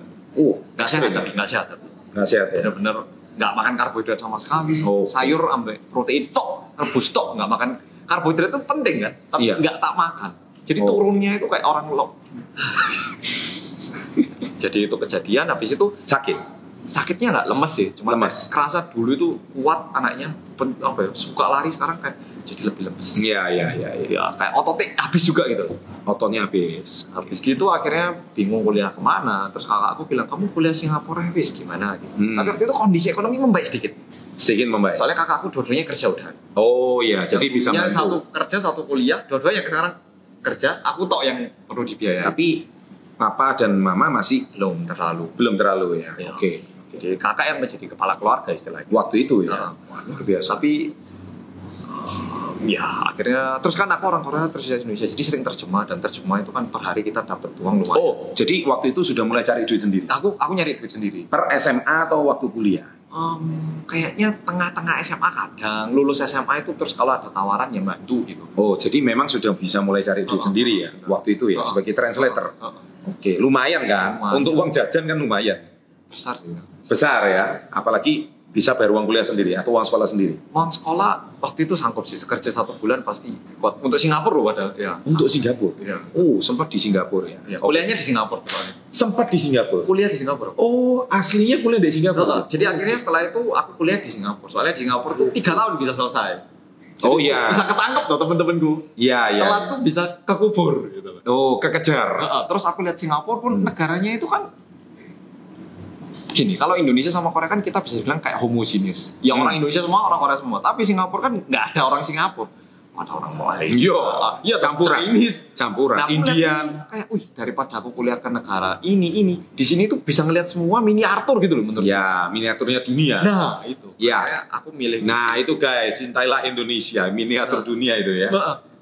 Nggak sehat tapi, nggak sehat. Nggak sehat ya? Bener-bener nggak makan karbohidrat sama sekali. Sayur ambek protein tok, rebus tok, nggak makan. Karbohidrat itu penting kan, tapi nggak tak makan. Jadi turunnya itu kayak orang lok. Jadi itu kejadian, habis itu sakitnya nggak lemes sih, cuma kerasa dulu itu kuat anaknya, suka lari, sekarang kayak jadi lebih lemes. Iya. Kayak ototnya habis juga gitu. Ototnya habis. Habis gitu akhirnya bingung kuliah kemana. Terus kakak aku bilang, kamu kuliah Singapura habis gimana gitu. Tapi waktu itu kondisi ekonomi membaik sedikit membaik. Soalnya kakak aku dua-duanya kerja udah. Oh iya, jadi bisa bantu. Satu kerja, satu kuliah, dua-duanya sekarang kerja. Aku tok yang perlu dibiayai. Tapi papa dan mama masih belum terlalu ya. Oke. Jadi kakak yang menjadi kepala keluarga istilahnya. Waktu itu ya. Luar biasa. Tapi akhirnya terus kan aku orang Korea terus Indonesia, jadi sering terjemah, dan terjemah itu kan per hari kita dapat uang lumayan. Jadi waktu itu sudah mulai cari duit sendiri. Aku nyari duit sendiri. Per SMA atau waktu kuliah? Kayaknya tengah-tengah SMA kadang. Lulus SMA itu terus kalau ada tawaran ya bantu gitu. Jadi memang sudah bisa mulai cari duit sendiri ya waktu itu ya sebagai translator. Oke, lumayan kan? Untuk uang jajan kan lumayan. Besar ya, apalagi bisa bayar uang kuliah sendiri atau uang sekolah sendiri? Uang sekolah waktu itu sanggup sih, kerja 1 bulan pasti kuat. Untuk Singapura loh ada ya. Untuk Singapura? Iya. Sempat di Singapura ya? Kuliahnya di Singapura soalnya. Sempat di Singapura? Kuliah di Singapura. Aslinya kuliah di Singapura? Jadi akhirnya setelah itu aku kuliah di Singapura. Soalnya di Singapura tuh 3 tahun bisa selesai. Jadi bisa ketangkep loh temen-temenku. Iya. Telat tuh bisa kekubur gitu. Kekejar. Terus aku lihat Singapura pun negaranya itu kan gini, kalau Indonesia sama Korea kan kita bisa bilang kayak homogenis. Ya orang Indonesia semua, orang Korea semua. Tapi Singapura kan nggak ada orang Singapura. Ada orang Malaysia. Iya, campuran. Campuran. Indian. Kayak, daripada aku kuliah ke negara ini. Di sini tuh bisa ngeliat semua miniatur gitu loh menurut. Ya, miniaturnya dunia. Nah, itu. Ya. Aku milih. Nah, itu guys, cintailah Indonesia, miniatur dunia itu ya.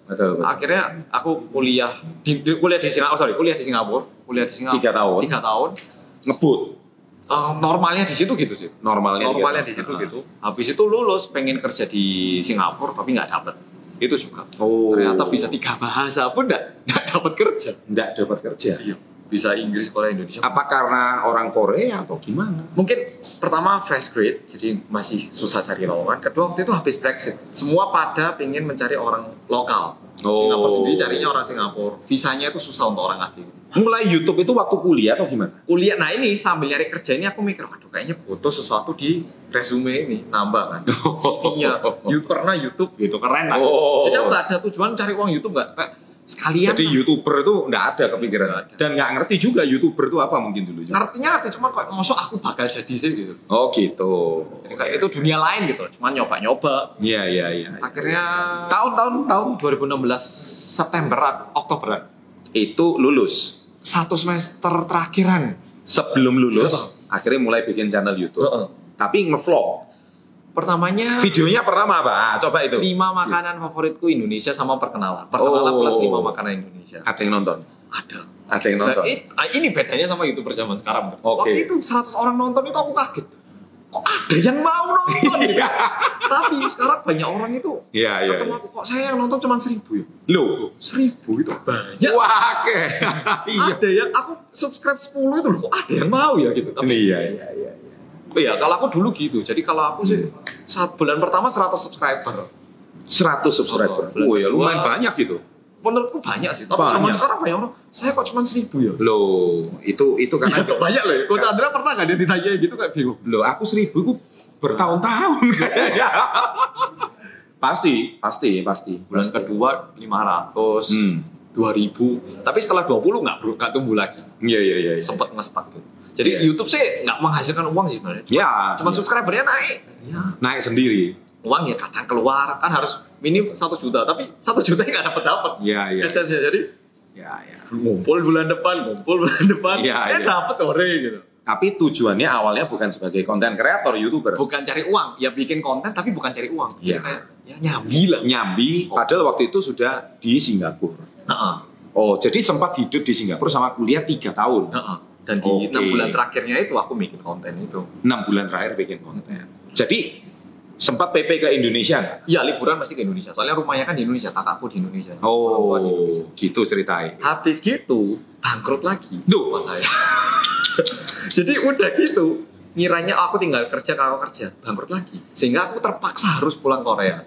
Betul. Akhirnya aku kuliah di Singapura. 3 tahun. 3 tahun. Ngebut. Normalnya di situ gitu sih. Normalnya di situ gitu. Habis itu lulus pengen kerja di Singapura tapi nggak dapet. Itu juga. Ternyata bisa 3 bahasa pun nggak dapat kerja. Nggak dapat kerja. Iya. Bisa Inggris, Korea, Indonesia. Apa karena orang Korea atau gimana? Mungkin pertama fresh grade, jadi masih susah cari lowongan. Kedua waktu itu habis Brexit, semua pada pengen mencari orang lokal. Singapura sendiri carinya orang Singapura. Visanya itu susah untuk orang asing. Mulai YouTube itu waktu kuliah atau gimana? Kuliah, nah ini sambil nyari kerja ini aku mikir, aduh kayaknya butuh sesuatu di resume ini, nambah kan CV-nya. Pernah YouTube gitu, keren lah. Jadi aku nggak ada tujuan cari uang YouTube, nggak sekalian. Jadi YouTuber itu nggak ada kepikiran dan nggak ngerti juga YouTuber itu apa mungkin dulu. Ngertinya cuma kok masuk aku bakal jadi sih gitu. Gitu. Jadi kayak itu dunia lain gitu, cuma nyoba-nyoba. Iya. Akhirnya tahun 2016 September Oktober itu lulus. 1 semester terakhiran sebelum lulus akhirnya mulai bikin channel YouTube. Tapi ngevlog. Pertamanya Videonya pertama apa? Ah, coba itu. 5 makanan favoritku Indonesia sama perkenalan. Perkenalan plus 5 makanan Indonesia. Ada yang nonton? Ada yang nonton. Nah, ini bedanya sama YouTuber zaman sekarang. Oke. Waktu itu 100 orang nonton itu aku kaget. Kok ada yang mau nonton? Gitu. Tapi sekarang banyak orang itu. Iya. Ketemu aku, kok saya yang nonton cuma 1000 ya? Loh, 1000 itu banyak. wah, iya. Ada yang aku subscribe 10 itu loh, kok ada yang mau ya gitu. Tapi Iya. iya, kalau aku dulu gitu. Jadi kalau aku sih bulan pertama 100 subscriber. 100 subscriber. Oh, Ya lumayan banyak gitu. Menurutku banyak sih. Tapi Banyak. zaman sekarang banyak orang. Saya kok cuma 1000 ya? Loh, itu karena Banyak loh. Coach Chandra pernah nggak dia ditanya gitu kayak bingung? loh, aku 1000 itu bertahun-tahun. pasti. Bulan kedua 500, 2000. Tapi setelah 20 nggak tumbuh lagi. Iya. Sempat nge-stuck gitu. Jadi Iya. YouTube sih nggak menghasilkan uang sih sebenarnya. Cuma subscribernya naik. Ya. Naik sendiri. Uang ya kadang keluar kan harus minim 1 juta. Tapi 1 juta nggak dapat. Iya. Jadi Ya. ngumpul bulan depan. Iya. Dapat ore gitu. Tapi tujuannya awalnya bukan sebagai konten kreator, YouTuber. Bukan cari uang, ya bikin konten tapi bukan cari uang. Iya. Kayak ya nyambi lah. Nyambi, padahal waktu itu sudah di Singapura. Heeh. Oh, jadi sempat hidup di Singapura sama kuliah 3 tahun. Dan di Oke. 6 bulan terakhirnya itu aku bikin konten itu. 6 bulan terakhir bikin konten. Jadi sempat PP ke Indonesia nggak? Iya, liburan pasti ke Indonesia. Soalnya rumahnya kan di Indonesia, kakakku di Indonesia. Orang tua di Indonesia. Gitu ceritain. Habis gitu, bangkrut lagi. Duh. Pas saya. Jadi udah gitu, ngiranya aku tinggal kerja, kakak kerja, bangkrut lagi. Sehingga aku terpaksa harus pulang Korea.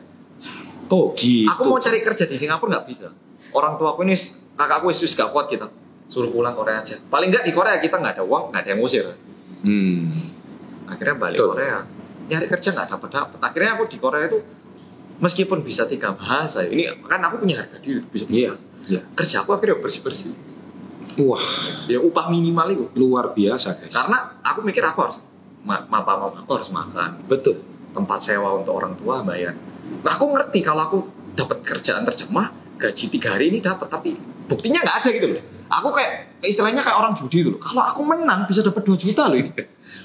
Oh, gitu. Aku mau cari kerja di Singapura nggak bisa. Orang tua aku ini, kakakku wis gak kuat kita. Suruh pulang Korea aja. Paling nggak di Korea kita nggak ada uang, nggak ada yang ngusir. Akhirnya balik Betul. Korea. Nyari kerja nggak dapat. Akhirnya aku di Korea itu meskipun bisa 3 bahasa, ini kan aku punya harga diri bisa 3 bahasa. Iya. Kerja aku akhirnya bersih-bersih. Wah, Ya upah minimal itu. luar biasa, guys. Karena aku mikir aku harus aku harus makan. Betul. Tempat sewa untuk orang tua bayar. Nah, aku ngerti kalau aku dapat kerjaan terjemah, gaji 3 hari ini dapat, tapi buktinya nggak ada gitu loh. Aku kayak istilahnya kayak orang judi gitu loh. Kalau aku menang bisa dapat 2 juta loh ini.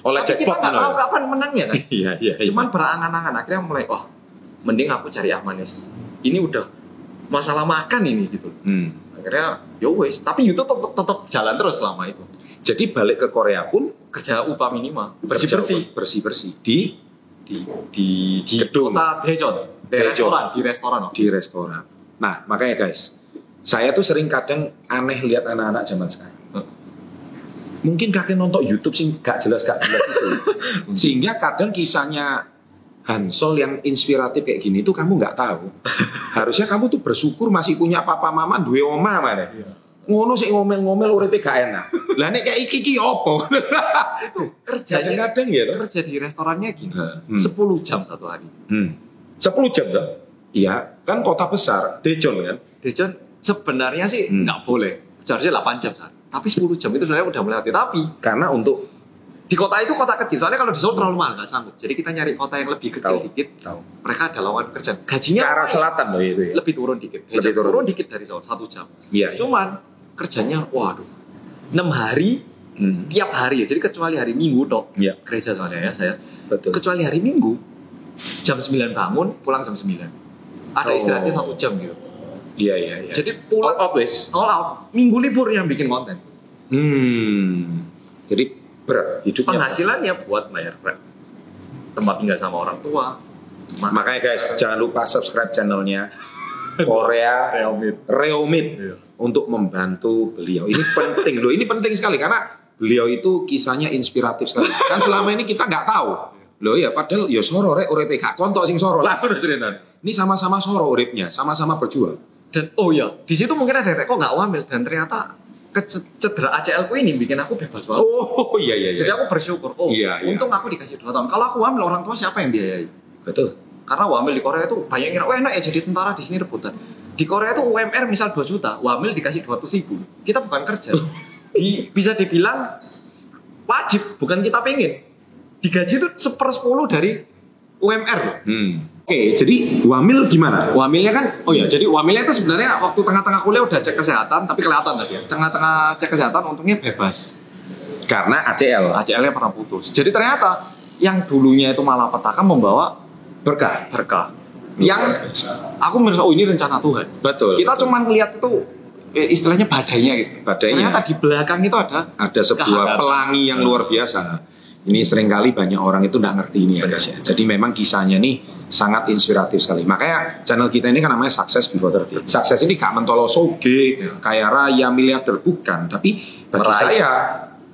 Oleh Tapi kita jackpot nggak tahu kapan menangnya kan. Iya. Cuman berangan-angan akhirnya mulai mending aku cari Ahmanis. Ini udah masalah makan ini gitu. Akhirnya ya wes, tapi YouTube tetap jalan terus selama itu. Jadi balik ke Korea pun Kerja upah minimal, kerja bersih-bersih di di gedung. kota Daejeon, di restoran. Di restoran. Nah, makanya guys, saya tuh sering kadang aneh lihat anak-anak zaman sekarang. Mungkin kakek nonton YouTube sih gak jelas itu. Sehingga kadang kisahnya Hansol yang inspiratif kayak gini tuh kamu nggak tahu. Harusnya kamu tuh bersyukur masih punya papa mama duwe oma mana. Ngono sih ngomel-ngomel uripe gak enak. Lah nek kayak iki opo? Kerjanya Kadang-kadang gitu. kerja di restorannya gini, 10 jam satu hari. 10 jam dah. Iya, kan kota besar, Daejeon kan. Daejeon sebenarnya sih nggak boleh, seharusnya 8 jam sehari. Tapi 10 jam itu sebenarnya udah melewati. Tapi Karena untuk di kota itu kota kecil, soalnya kalau di Seoul terlalu mahal nggak sanggup. Jadi kita nyari kota yang lebih kecil dikit. Mereka ada lowongan kerjaan. ke Gajinya arah selatan loh itu ya. lebih turun dikit. Lebih turun. Turun dikit dari Seoul 1 jam. Iya. Cuman kerjanya, waduh, 6 hari tiap hari ya. Jadi kecuali hari Minggu dok. Iya. Gereja soalnya ya saya. Betul. Kecuali hari Minggu jam 9 bangun, pulang jam 9. Ada istirahatnya 1 jam gitu. Iya. Jadi pulang all out. Minggu libur yang bikin konten. Jadi berat hidupnya. Penghasilannya buat bayar rent, tempat tinggal sama orang tua. Makanya guys, jangan lupa subscribe channelnya Korea Reomit Iya. untuk membantu beliau. Ini penting loh, ini penting sekali karena beliau itu kisahnya inspiratif sekali. Kan selama ini kita nggak tahu. Loh ya, padahal ya soro rek uripe gak kontok sing soro. Lah ngono ceritane. Ini sama-sama soro uripnya, sama-sama berjuang. Dan di situ mungkin ada kok nggak wamil dan ternyata cedera ACL ku ini bikin aku bebas banget. Oh iya. Jadi aku bersyukur. Iya. Untung aku dikasih 2 tahun. Kalau aku wamil orang tua siapa yang biayai? Betul. Karena wamil di Korea itu banyak yang kira, enak ya jadi tentara di sini rebutan. Di Korea itu UMR misal 2 juta, wamil dikasih 200.000. Kita bukan kerja. Bisa dibilang wajib, bukan kita pengen. Digaji itu 1/10 dari UMR loh. Oke, jadi wamil gimana? Wamilnya kan, jadi wamilnya itu sebenarnya waktu tengah-tengah kuliah udah cek kesehatan, tapi kelihatan tadi ya. Tengah-tengah cek kesehatan untungnya bebas. Karena ACL. ACL-nya pernah putus. Jadi ternyata yang dulunya itu malapetaka membawa Berkah. Yang aku merasa ini rencana Tuhan. Betul. Kita cuma ngelihat itu istilahnya badainya gitu. Ternyata di belakang itu ada sebuah pelangi yang luar biasa. Ini seringkali banyak orang itu nggak ngerti ini ya guys ya. Jadi memang kisahnya nih sangat inspiratif sekali. Makanya channel kita ini kan namanya Success Before 30. Sukses ini gak mentolo soge, kaya raya, miliarder, bukan. Tapi bagi saya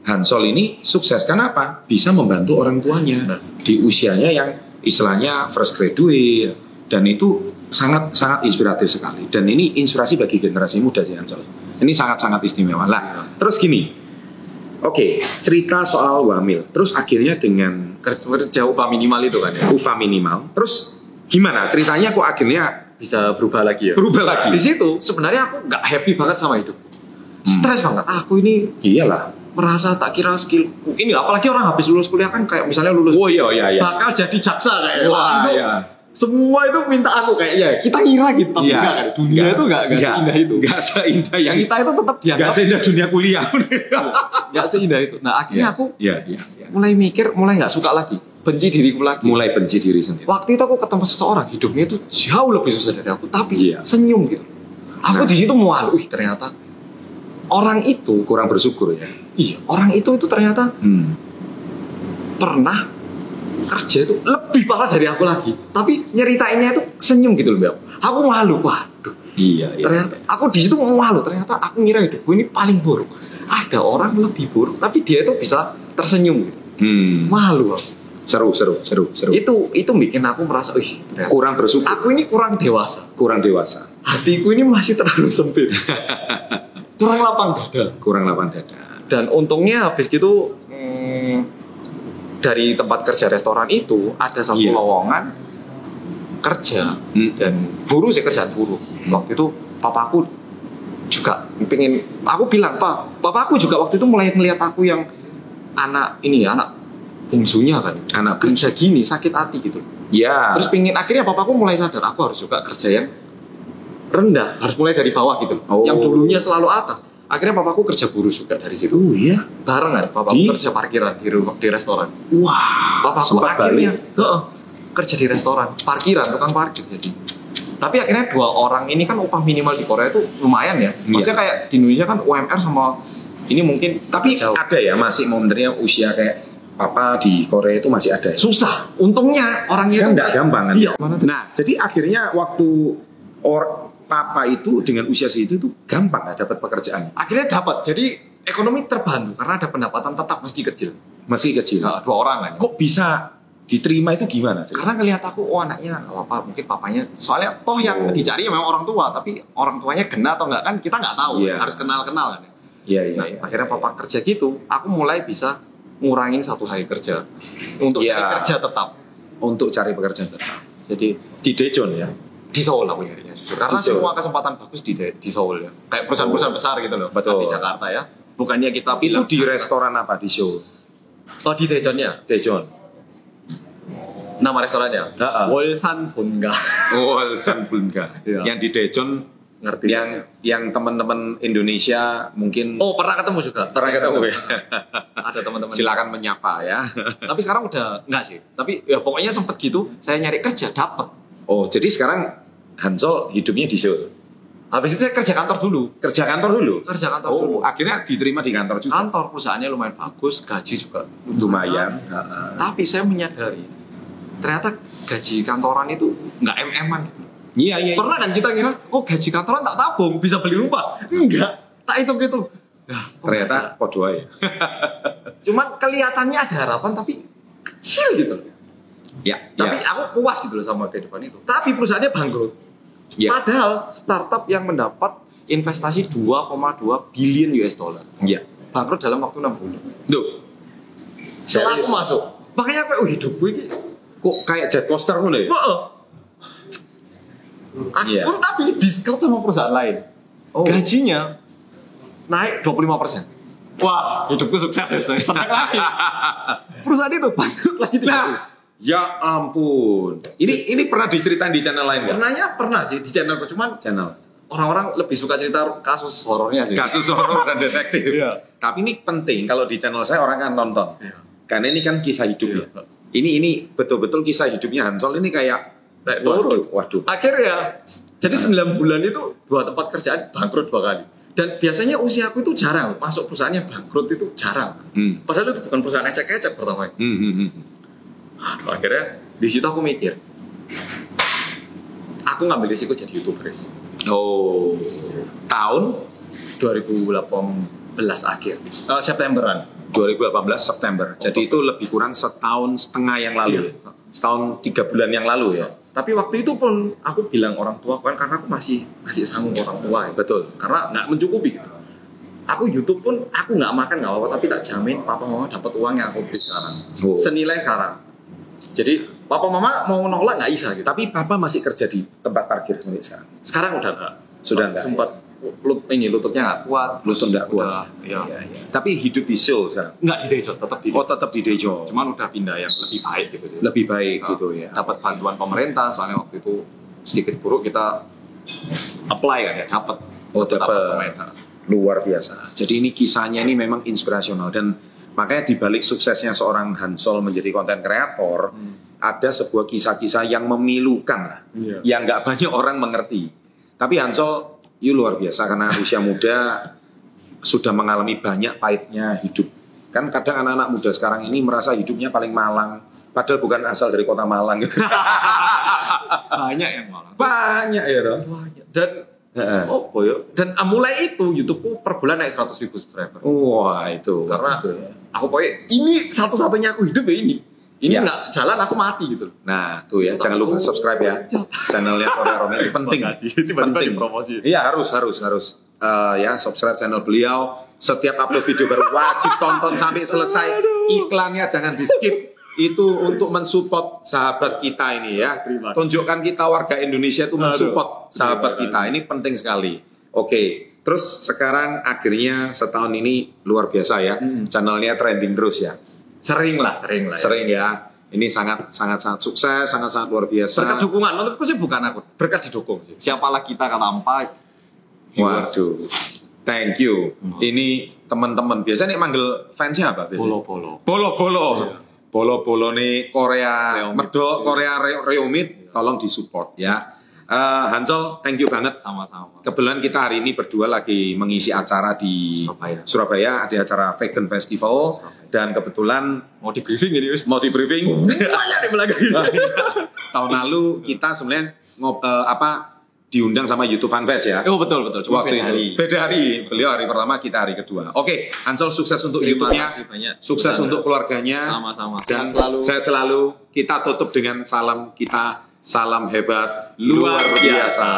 Hansol ini sukses. Kenapa? Bisa membantu orang tuanya di usianya yang istilahnya fresh graduate. Dan itu sangat inspiratif sekali. Dan ini inspirasi bagi generasi muda sih Hansol. Ini sangat-sangat istimewa. Lah, terus gini. Oke, cerita soal wamil. Terus akhirnya dengan kerja upah minimal itu kan ya. Upah minimal. Terus gimana ceritanya kok akhirnya bisa berubah lagi ya? Berubah lagi. Di situ sebenarnya aku nggak happy banget sama hidup. Stres banget. Aku ini iyalah. Merasa tak kira skill ini, apalagi orang habis lulus kuliah kan kayak misalnya lulus. Oh iya. Bakal jadi jaksa kayak. Wah, iya. Semua itu minta aku kayaknya. Kita ngira gitu, tapi enggak kan. Dunia itu enggak seindah itu. Enggak seindah yang kita itu tetap dianggap. Enggak seindah dunia kuliah. Enggak seindah itu. Nah, akhirnya aku Iya. mulai mikir, mulai enggak suka lagi. Benci diriku lagi. Mulai benci diri sendiri. Waktu itu aku ketemu seseorang, hidupnya itu jauh lebih susah dari aku, tapi iya. senyum gitu. Aku di situ mual, ternyata orang itu kurang bersyukur ya. Iya, orang itu ternyata pernah kerja itu lebih parah dari aku lagi, tapi nyeritainnya itu senyum gitu loh. Aku malu, waduh. Iya. Ternyata aku di situ malu. Ternyata aku ngira hidupku ini paling buruk. Ada orang lebih buruk, tapi dia itu bisa tersenyum gitu. Malu aku. Seru. Itu bikin aku merasa, kurang bersyukur. Aku ini kurang dewasa. Hatiku ini masih terlalu sempit. Kurang lapang dada. Dan untungnya habis gitu dari tempat kerja restoran itu ada satu lowongan kerja dan buruh sih, kerjaan buruh. Waktu itu papaku juga pengen, aku bilang papaku juga waktu itu mulai melihat aku yang anak bungsunya kan, anak kerja gini sakit hati gitu. Ya. Terus akhirnya papaku mulai sadar aku harus juga kerja yang rendah, harus mulai dari bawah gitu. Yang dulunya selalu atas. Akhirnya papaku kerja buruh juga dari situ. Oh iya. Barengan papaku kerja parkiran di restoran. Wah. Papaku akhirnya kerja di restoran, tukang parkir jadi. Tapi akhirnya 2 orang ini kan upah minimal di Korea itu lumayan ya. Maksudnya kayak di Indonesia kan UMR sama ini mungkin tapi jauh. Ada ya masih momennya usia kayak papa di Korea itu masih ada. Susah. Untungnya orangnya kan enggak gampang kan. Iya. Nah, jadi akhirnya waktu papa itu dengan usia segitu itu gampang nggak dapat pekerjaan. Akhirnya dapat. Jadi ekonomi terbantu karena ada pendapatan tetap meski kecil. Nah, 2 orang kan. Kok bisa diterima itu gimana sih? Karena ngelihat aku, anaknya apa, mungkin papanya. Soalnya toh yang dicari memang orang tua, tapi orang tuanya kena atau enggak kan kita nggak tahu. Harus kenal kan. Iya. Akhirnya papa kerja gitu, aku mulai bisa ngurangin 1 hari kerja untuk cari kerja tetap. Untuk cari pekerjaan tetap. Jadi di Daejeon ya. Di Seoul aku nyarinya jujur. Karena semua kesempatan bagus di Seoul ya. Kayak perusahaan-perusahaan besar gitu loh. Betul. Di Jakarta ya. Bukannya kita bilang itu di restoran apa di Seoul? Oh, di Daejeonnya. Daejeon. Nama restorannya? Wolsan Bunga. Wolsan Bunga. Yang di Daejeon ngerti. Yang teman-teman Indonesia mungkin pernah ketemu juga. Ya. Ada teman-teman. Silakan menyapa ya. Tapi sekarang udah enggak sih. Tapi ya pokoknya sempet gitu, saya nyari kerja dapat. Oh, jadi sekarang Hansol hidupnya di Seoul. Habis itu saya kerja kantor dulu. Kerja kantor dulu. Akhirnya diterima di kantor juga. Kantor perusahaannya lumayan bagus, gaji juga lumayan. Tapi saya menyadari ternyata gaji kantoran itu nggak MM-an. Iya. Pernah kan kita kira, gaji kantoran tak tabung bisa beli rumah. Enggak, tak hitung gitu. Nah, ternyata podo ya. Cuman kelihatannya ada harapan tapi kecil gitu. Ya. Tapi aku puas gitu loh sama kehidupan itu. Tapi perusahaannya bangkrut. Ya. Padahal startup yang mendapat investasi 2,2 billion US dollar. Iya. Bangkrut dalam waktu 6 bulan. Duh. Setelah aku masuk. Makanya aku hidupku ini kok kayak jet coaster ngono ya? Aku tapi diskon sama perusahaan lain. Gajinya naik 25%. Wah, hidupku sukses ya. Senang lagi. Perusahaan itu bangkrut lagi. Ya ampun. Ini pernah diceritain di channel lain nggak? Pernah sih di channelku, cuman orang-orang lebih suka cerita kasus horornya sih. Kasus horor dan detektif. Iya. Tapi ini penting kalau di channel saya orang kan nonton. Iya. Karena ini kan kisah hidup ya. Ini betul-betul kisah hidupnya Hansol ini kayak Naik turun. Waduh. Akhirnya, jadi 9 bulan itu 2 tempat kerjaan bangkrut 2 kali. Dan biasanya usiaku itu jarang masuk perusahaan yang bangkrut itu jarang. Padahal itu bukan perusahaan ecek-ecek pertama. Akhirnya di situ aku mikir, aku ngambil risiko jadi YouTubers. Oh, tahun 2018 akhir, Septemberan. 2018 September. Jadi itu lebih kurang setahun setengah yang lalu. Iya. Setahun 3 bulan yang lalu ya. Tapi waktu itu pun aku bilang orang tua kan karena aku masih sanggup orang tua ya. Betul. Karena nggak mencukupi. Aku YouTube pun aku nggak makan nggak apa-apa, tapi tak jamin papa mama dapat uang yang aku beli sekarang. Oh. Senilai sekarang. Jadi papa mama mau nolak nggak bisa gitu. Tapi papa masih kerja di tempat parkir sampai sekarang. Sekarang udah nggak. Sudah nggak. Sempat lututnya nggak kuat. Lutut nggak kuat. Ya. Tapi hidup di Seoul sekarang. Nggak di Daejeon, tetap di. Oh, tetap di Daejeon. Cuman udah pindah yang lebih baik gitu. Lebih baik gitu ya. Dapat bantuan pemerintah soalnya waktu itu sedikit buruk kita apply kan ya dapat. Oh, dapat. pemerintah. Luar biasa. Jadi ini kisahnya ini memang inspirasional dan makanya di balik suksesnya seorang Hansol menjadi konten kreator ada sebuah kisah-kisah yang memilukan lah, yang nggak banyak orang mengerti. Tapi Hansol, luar biasa karena usia muda sudah mengalami banyak pahitnya hidup. Kan kadang anak-anak muda sekarang ini merasa hidupnya paling malang, padahal bukan asal dari kota Malang. Banyak yang malang. Banyak ya, Ron. Banyak. Dan dan mulai itu YouTubeku per bulan naik 100.000 subscriber. Wah itu Karena itu ya. aku pokoknya ini satu-satunya aku hidup ya ini. Ini Ya. nggak jalan aku mati gitu. Nah tuh ya, jangan lupa subscribe ya channelnya Korea Romantic, penting. Penting. Promosi. Iya harus. Ya subscribe channel beliau. Setiap upload video baru wajib tonton sampai selesai. Iklannya jangan di skip. Itu untuk mensupport sahabat kita ini ya. Terima kasih. Tunjukkan kita warga Indonesia itu mensupport sahabat kita. Ini penting sekali. Oke. Terus sekarang akhirnya setahun ini luar biasa ya. Channelnya trending terus ya. Sering lah. Sering ya. Ini sangat sukses, sangat luar biasa. Berkat dukungan, menurutku sih bukan aku. Berkat didukung sih. Siapalah kita tanpa viewers. Waduh. Thank you. Ini teman-teman biasanya manggil fansnya apa biasanya? Bolo. Bolo nih Korea Reomit. Medok, Korea Reomit, tolong disupport ya. Hansol, thank you banget. Sama-sama. Kebetulan kita hari ini berdua lagi mengisi acara di Surabaya, ada acara Vegan Festival dan kebetulan Mau di briefing ini, Us. mau di briefing. Banyak nih belakang. Tahun lalu kita sebenarnya diundang sama YouTube Fanfest ya. Oh betul. Cuma Waktu beda hari. Beda hari. Beliau hari pertama, kita hari kedua. Oke, Hansol sukses untuk Terima YouTube-nya. kasih banyak. Sukses untuk keluarganya. Sama-sama. Dan Sehat selalu. sehat selalu. Kita tutup dengan salam kita. Salam hebat luar biasa.